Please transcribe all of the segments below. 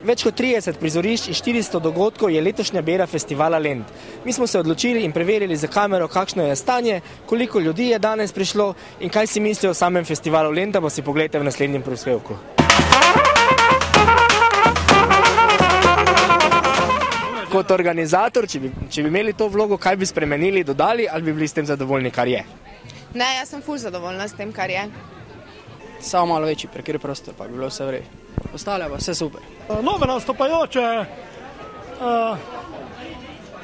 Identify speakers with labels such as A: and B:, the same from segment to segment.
A: Več kot 30 prizorišč in 400 dogodkov je letošnja bera festivala Lent. Mi smo se odločili in preverili za kamero, kakšno je stanje, koliko ljudi je danes prišlo in kaj si mislijo o samem festivalu Lenta, pa si pogledajte v naslednjem prispevku. Kot organizator, če bi imeli to vlogo, kaj bi spremenili, dodali ali bi bili s tem zadovoljni, kar je?
B: Ne, jaz sem ful zadovoljna s tem, kar je.
C: Samo malo večji prekrit prostor, pa bi bilo vse v redu. Ostale pa vse super.
D: Nove nastopajoče.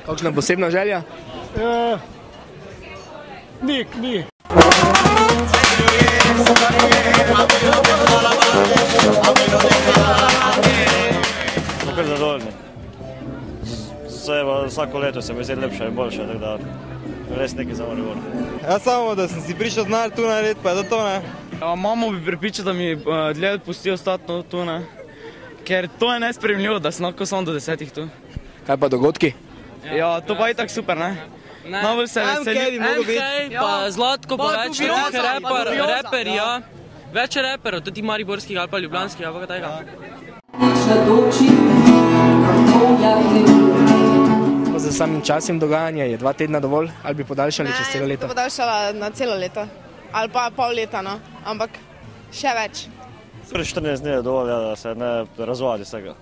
A: Kakšna posebna želja?
D: Ni.
E: Smo kar zadovoljni. Vsako leto se mi zdi lepše in boljše, tako da res nekaj za Maribor.
F: Jaz samo, da sem si prišel denar tu narediti, pa je to, ne?
G: Mamo bi prepričal, da mi dlje pusti ostati tu, ne? Ker to je nespremljivo, da sem lahko samo do 10 tu.
A: Kaj pa dogodki?
G: Ja, to pa je tako super, ne? Najbolj se veselim.
H: MK, pa Zlatko, pa več reper, ja. Več reperov, tudi mariborskih ali pa ljubljanskih, ali pa tega.
A: Za samim časom dogajanja je 2 tedna dovolj, ali bi podaljšali čez celo leto?
B: Ne, podaljšala na celo leto. Ali pa pol leta, no. Ampak še več.
E: 14 dni je dovolj, da se ne razvadi vsega.